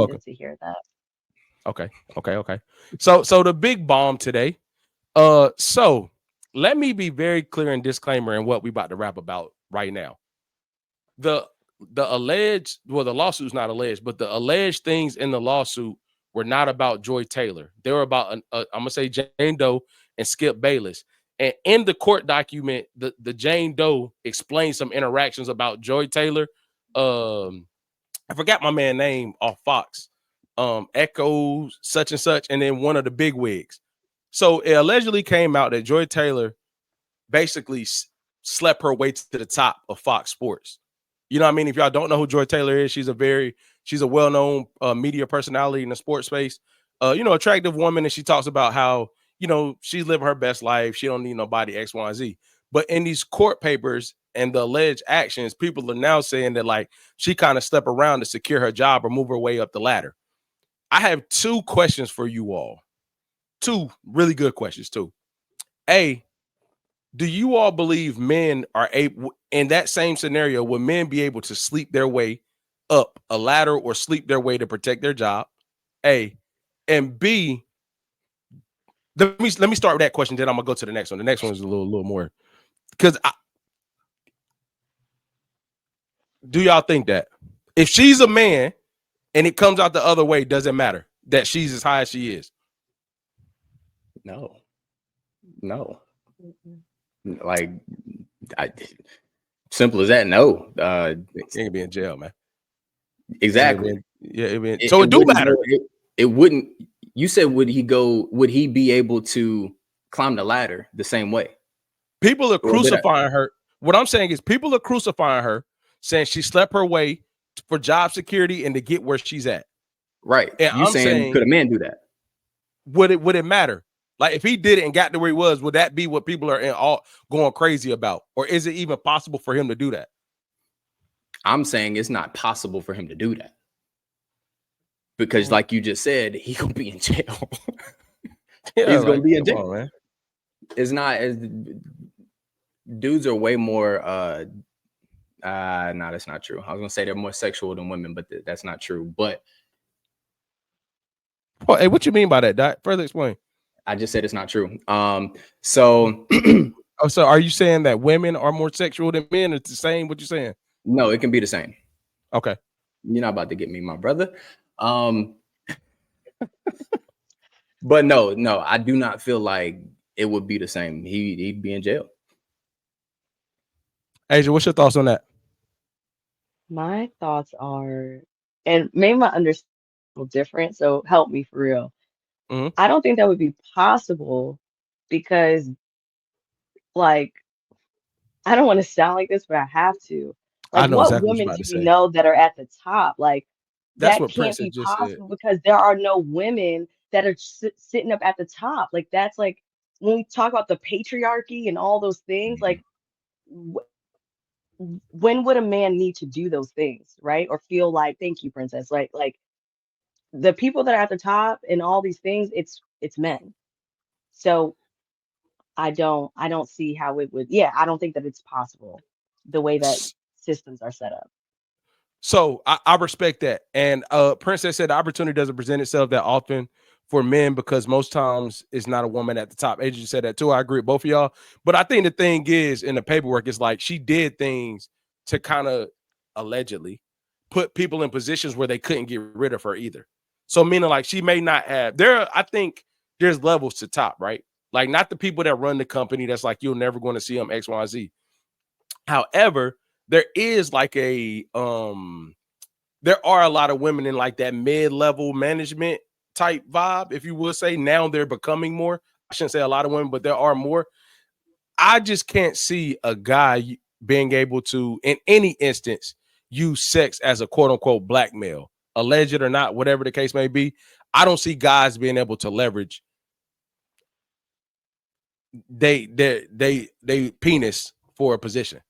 Welcome. needed to hear that. Okay. So the big bomb today. So let me be very clear and disclaimer in what we about to rap about right now. The the alleged, well, the lawsuit's not alleged, but the alleged things in the lawsuit were not about Joy Taylor. They were about I'm gonna say Jane Doe and Skip Bayless. And in the court document, the Jane Doe explained some interactions about Joy Taylor. I forgot my man name off Fox. Echo such and such, and then one of the big wigs. So it allegedly came out that Joy Taylor basically slept her way to the top of Fox Sports. You know what I mean? If y'all don't know who Joy Taylor is, she's a well-known media personality in the sports space. Attractive woman, and she talks about how, she's living her best life. She don't need nobody, X, Y, and Z. But in these court papers and the alleged actions, people are now saying that like she kind of slept around to secure her job or move her way up the ladder. I have two questions for you all. Two really good questions too. A, do you all believe men are able, in that same scenario, would men be able to sleep their way up a ladder or sleep their way to protect their job? A, and B, let me start with that question, then I'm gonna go to the next one. The next one is a little more, because do y'all think that if she's a man and it comes out the other way, does it matter that she's as high as she is? No. Like, simple as that. No. He can be in jail, man. Exactly. So it do matter. It wouldn't. You said, would he be able to climb the ladder the same way? People are crucifying her. What I'm saying is people are crucifying her, saying she slept her way for job security and to get where she's at. Right. And I'm saying, could a man do that? Would it matter? Like if he did it and got to where he was, would that be what people are all going crazy about? Or is it even possible for him to do that? I'm saying it's not possible for him to do that. Because like you just said, he gonna be in jail. He's gonna be in jail. Man. It's not as dudes are way more no, that's not true. I was gonna say they're more sexual than women, but that's not true. But hey, what you mean by that, Doc? Further explain. I just said it's not true. So so are you saying that women are more sexual than men? It's the same, what you're saying? No, it can be the same. Okay. You're not about to get me, my brother. But no, I do not feel like it would be the same. He'd be in jail. Asia, what's your thoughts on that? My thoughts are, and maybe my understanding is a little different, so help me for real. Mm-hmm. I don't think that would be possible because, like, I don't want to sound like this, but I have to. I Like, know what exactly what you're women about do to you say. know that are at the top? Like, That's that what can't Princess be just said. possible because there are no women that are sitting up at the top. Like, that's like when we talk about the patriarchy and all those things, like, when would a man need to do those things, right? Or feel like, thank you, princess. Like the people that are at the top and all these things, it's men. So I don't see how it would. Yeah, I don't think that it's possible the way that systems are set up. So I respect that. And Princess said the opportunity doesn't present itself that often for men because most times it's not a woman at the top. Adrian said that too. I agree with both of y'all. But I think the thing is in the paperwork, it's like she did things to kind of allegedly put people in positions where they couldn't get rid of her either. So meaning like she may not have I think there's levels to top, right? Like not the people that run the company that's like you're never going to see them X, Y, Z. However, there is like there are a lot of women in like that mid-level management type vibe, if you will say. Now they're becoming more. I shouldn't say a lot of women, but there are more. I just can't see a guy being able to, in any instance, use sex as a quote unquote blackmail, alleged or not, whatever the case may be. I don't see guys being able to leverage they penis for a position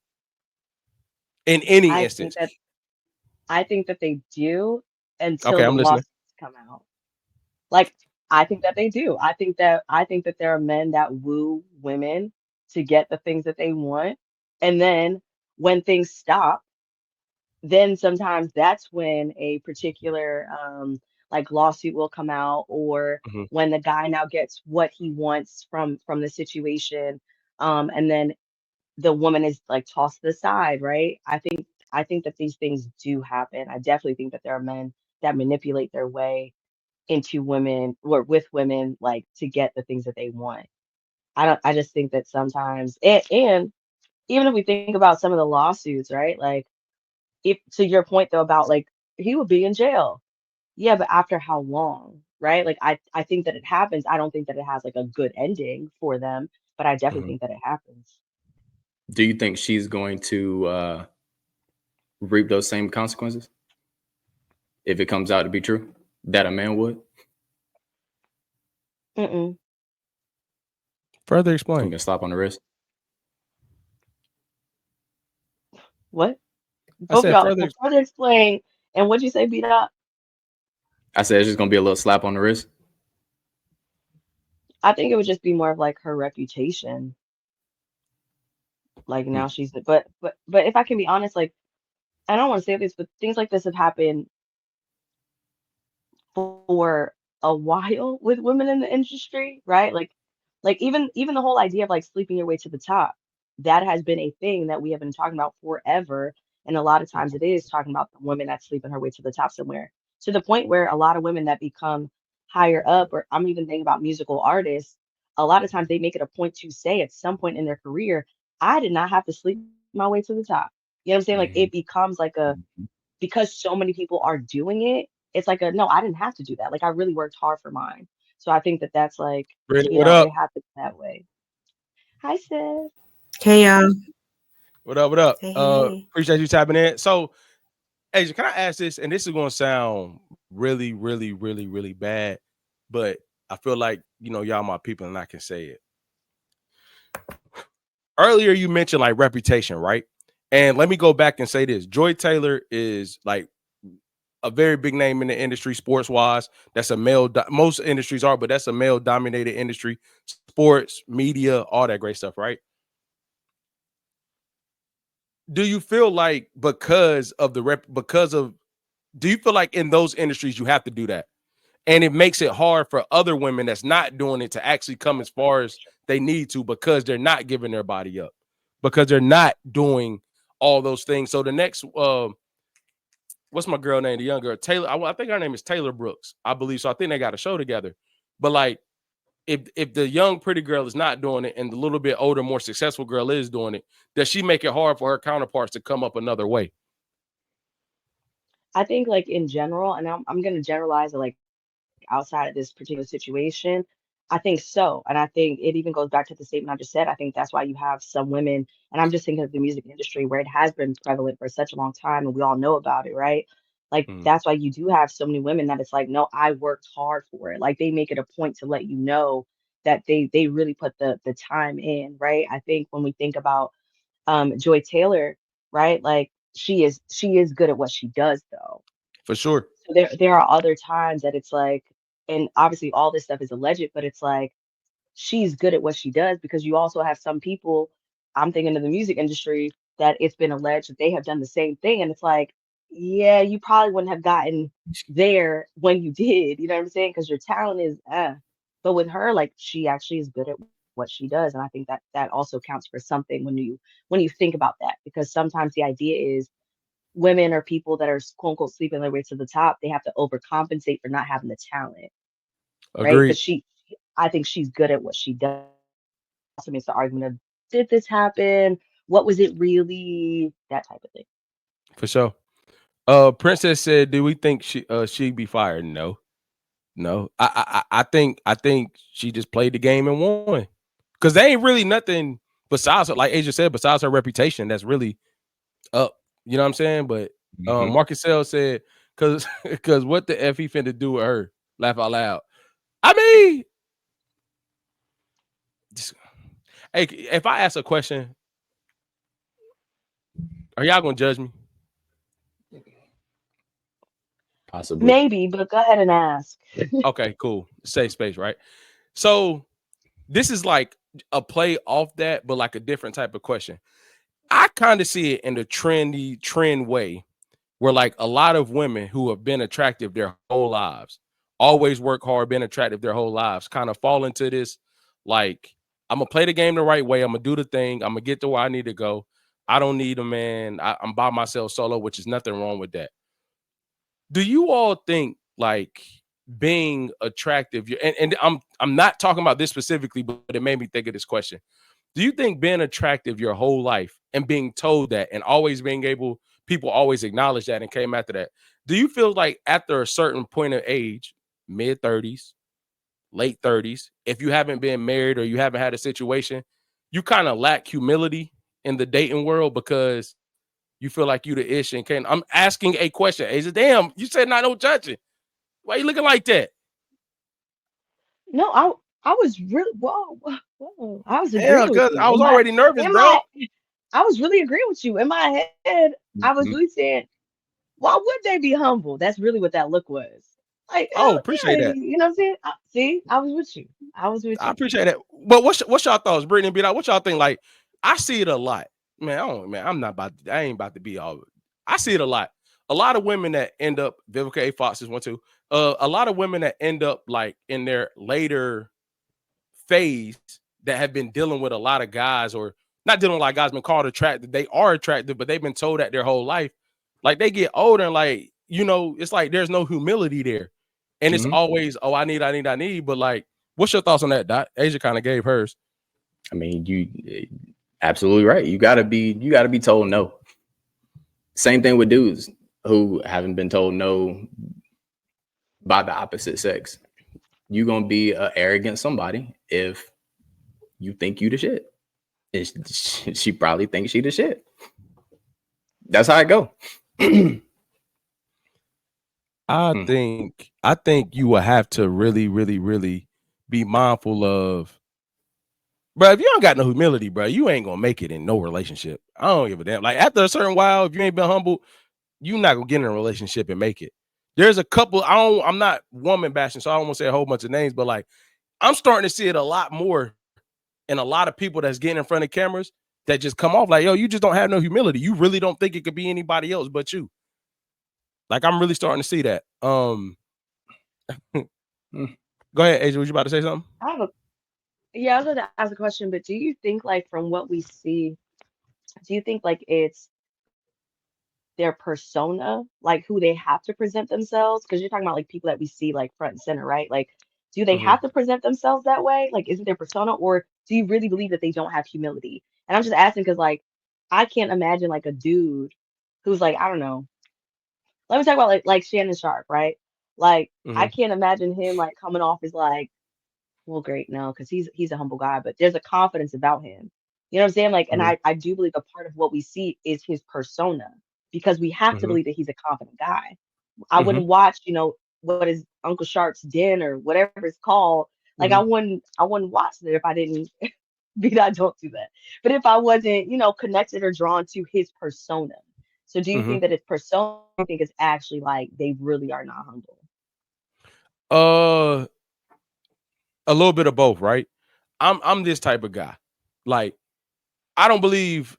in any I think instance. that I think that they do until Okay, the I'm listening. lawsuits come out. Like I think that they do. I think that there are men that woo women to get the things that they want. And then when things stop, then sometimes that's when a particular like lawsuit will come out, or Mhm, when the guy now gets what he wants from the situation, and then the woman is like tossed to the side, right? I think that these things do happen. I definitely think that there are men that manipulate their way into women or with women, like to get the things that they want. I just think that sometimes, and even if we think about some of the lawsuits, right? Like, if to your point though about like he would be in jail. Yeah, but after how long, right? Like I think that it happens. I don't think that it has like a good ending for them, but I definitely mhm. think that it happens. Do you think she's going to reap those same consequences if it comes out to be true that a man would? Mm-mm. Further It's gonna explain. get a slap on the wrist. What? I Both of said y'all, further. well, further explain. And what'd you say, beat up? I said it's just gonna be a little slap on the wrist. I think it would just be more of like her reputation. Like Hmm, now she's, but if I can be honest, like I don't want to say this, but things like this have happened for a while with women in the industry, right? Like even the whole idea of like sleeping your way to the top, that has been a thing that we have been talking about forever. And a lot of times it is talking about the woman that's sleeping her way to the top somewhere. To the point where a lot of women that become higher up, or I'm even thinking about musical artists, a lot of times they make it a point to say at some point in their career, I did not have to sleep my way to the top. You know what I'm saying? Like Mhm. it becomes like a, because so many people are doing it, it's like a no, I didn't have to do that. Like I really worked hard for mine. So I think that that's like, Brittany, you what know, up? it happens that way. Hi, sis. Hey y'all. What up? What up? Hey, hey, hey. Appreciate you tapping in. So, Asia, can I ask this? And this is gonna sound really, really, really, really bad, but I feel like y'all my people, and I can say it. Earlier, you mentioned like reputation, right? And let me go back and say this: Joy Taylor is like a very big name in the industry, sports wise. That's a most industries are, but that's a male dominated industry. Sports, media, all that great stuff, right? Do you feel like do you feel like in those industries you have to do that? And it makes it hard for other women that's not doing it to actually come as far as they need to, because they're not giving their body up, because they're not doing all those things. So the next what's my girl name? The young girl, Taylor. I think her name is Taylor Brooks, I believe. So I think they got a show together. But like, if the young pretty girl is not doing it and the little bit older, more successful girl is doing it, does she make it hard for her counterparts to come up another way? I think like in general, and I'm gonna generalize it like outside of this particular situation. I think so. And I think it even goes back to the statement I just said. I think that's why you have some women, and I'm just thinking of the music industry where it has been prevalent for such a long time and we all know about it, right? Like Mm, that's why you do have so many women that it's like, no, I worked hard for it. Like they make it a point to let you know that they really put the time in, right? I think when we think about Joy Taylor, right? Like she is good at what she does though. for sure. So there are other times that it's like, and obviously all this stuff is alleged, but it's like she's good at what she does, because you also have some people, I'm thinking of the music industry, that it's been alleged that they have done the same thing. And it's like, yeah, you probably wouldn't have gotten there when you did, you know what I'm saying? Because your talent is, but with her, like she actually is good at what she does. And I think that that also counts for something when you think about that, because sometimes the idea is women or people that are quote unquote sleeping their way to the top, they have to overcompensate for not having the talent, right? But Agreed. I think she's good at what she does. But then it also makes the argument of, did this happen? What was it really? That type of thing. For sure. Princess said, "Do we think she'd be fired?" No, no. I think she just played the game and won, because there ain't really nothing besides her, like Asia said, besides her reputation that's really up. You know what I'm saying? But Mhm. Marcus Sell said, because what the f he finna do with her? Laugh out loud. I mean, just, hey, if I ask a question, are y'all gonna judge me? Possibly. Maybe, but go ahead and ask. Okay, cool. Safe space, right? So this is like a play off that, but like a different type of question. I kind of see it in the trend way. where like a lot of women who have been attractive their whole lives, always work hard, been attractive their whole lives, kind of fall into this like, I'm gonna play the game the right way. I'm gonna do the thing. I'm gonna get to where I need to go. I don't need a man. I'm by myself solo, which is nothing wrong with that. Do you all think like being attractive, and I'm not talking about this specifically, but it made me think of this question. Do you think being attractive your whole life and being told that and always being able, people always acknowledge that and came after that? Do you feel like after a certain point of age, mid 30s, late 30s, if you haven't been married or you haven't had a situation, you kind of lack humility in the dating world because you feel like you the ish and can't? I'm asking a question. Asia, damn, you said not no judging. Why you looking like that? No, I was really whoa. I was Yeah, agreeing with because you. I was already nervous, In bro. my I was really agreeing with you. In my head, I was Mhm. really saying, why would they be humble? That's really what that look was. Like, Oh, hell appreciate yeah, that. you know what I'm saying? See, I was with you. I was with I you. appreciate that. But what's y'all thoughts, Brittany and B-Dot? What y'all think? Like, I see it a lot. Man, I'm not about to, I ain't about to be all. I see it a lot. A lot of women that end up, Vivica A. Fox is one too. A lot of women that end up like in their later phase that have been dealing with a lot of guys, or not dealing with a lot of guys, been called attractive. They are attractive, but they've been told that their whole life. Like they get older and like, it's like there's no humility there. And it's Mhm. always, oh, I need. But like, what's your thoughts on that, Dot? Asia kind of gave hers. I mean, you absolutely right. You gotta be told no. Same thing with dudes who haven't been told no by the opposite sex. You gonna be a arrogant somebody if you think you the shit. And she probably thinks she the shit. That's how it go. Mm. I think you will have to really, really, really be mindful of, bro. If you don't got no humility, bro, you ain't gonna make it in no relationship. I don't give a damn. Like after a certain while, if you ain't been humble, you not gonna get in a relationship and make it. There's a couple. I'm not woman bashing, so I don't want to say a whole bunch of names, but like I'm starting to see it a lot more in a lot of people that's getting in front of cameras that just come off like, yo, you just don't have no humility. You really don't think it could be anybody else but you. Like I'm really starting to see that. Mm. Go ahead, Asia. Was you about to say something? I have a Yeah, I was going to ask a question, but do you think like from what we see, do you think like it's their persona, like who they have to present themselves? Because you're talking about like people that we see like front and center, right? Like, do they Mm-hmm. have to present themselves that way? Like, is it their persona, or do you really believe that they don't have humility? And I'm just asking because like I can't imagine like a dude who's like, I don't know. Let me talk about like Shannon Sharp, right? Like I Mm-hmm. can't imagine him like coming off as like, well, great, no, because he's a humble guy, but there's a confidence about him. You know what I'm saying? Like, and Mm-hmm. I do believe a part of what we see is his persona because we have to Mm-hmm. believe that he's a confident guy. I Mm-hmm. wouldn't watch, what is Uncle Sharp's Den or whatever it's called. Like Mm-hmm. I wouldn't watch it if I didn't be that. I don't do that. But if I wasn't, connected or drawn to his persona. So do you Mm-hmm. think that it's persona? Or do you think it's actually like they really are not humble? Uh, a little bit of both, right? I'm this type of guy. Like, I don't believe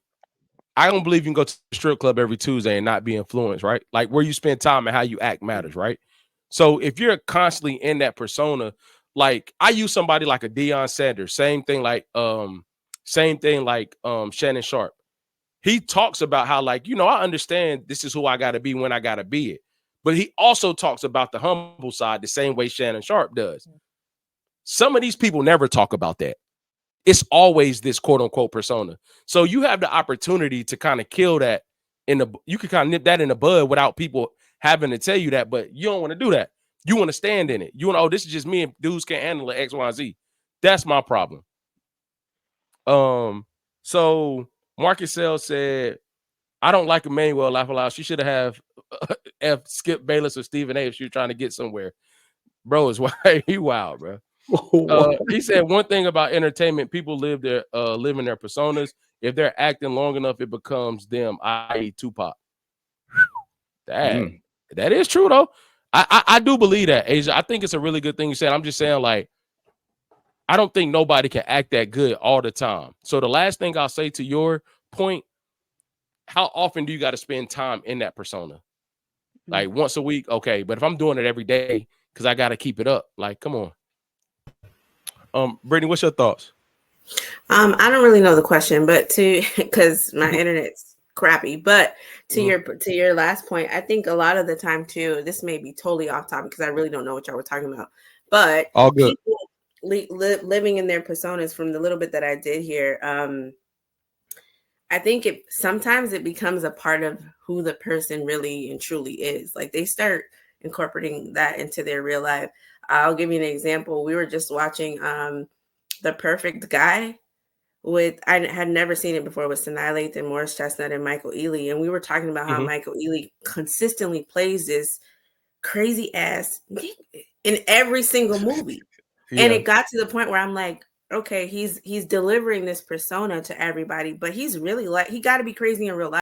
I don't believe you can go to the strip club every Tuesday and not be influenced, right? Like where you spend time and how you act matters, right? So if you're constantly in that persona, like I use somebody like a Deion Sanders, same thing like Shannon Sharp. He talks about how, like, I understand this is who I gotta be when I gotta be it. But he also talks about the humble side the same way Shannon Sharp does. Some of these people never talk about that. It's always this quote unquote persona. So you have the opportunity to kind of kill that you can kind of nip that in the bud without people having to tell you that, but you don't want to do that. You want to stand in it. You want to, oh, this is just me and dudes can't handle it, X, Y, and Z. That's my problem. So Marcus Sell said, I don't like Emmanuel laugh aloud. She should have F Skip Bayless or Stephen A if she was trying to get somewhere. Bro, is why he wild, bro. He said one thing about entertainment: people live in their personas. If they're acting long enough, it becomes them. I.e., Tupac. That Mm. that is true though. I do believe that, Asia. I think it's a really good thing you said. I'm just saying, like, I don't think nobody can act that good all the time. So the last thing I'll say to your point: how often do you got to spend time in that persona? Like once a week, okay. But if I'm doing it every day, because I got to keep it up, like, come on. Brittany, what's your thoughts? I don't really know the question, but because my internet's crappy. But to your last point, I think a lot of the time too, this may be totally off topic because I really don't know what y'all were talking about. But all good. People living in their personas, from the little bit that I did here, I think sometimes it becomes a part of who the person really and truly is. Like they start incorporating that into their real life. I'll give you an example. We were just watching The Perfect Guy I had never seen it before, with Sanaa Lathan, Morris Chestnut, and Michael Ealy. And we were talking about how Michael Ealy consistently plays this crazy ass in every single movie. And it got to the point where I'm like, okay, he's delivering this persona to everybody, but he's really he got to be crazy in real life.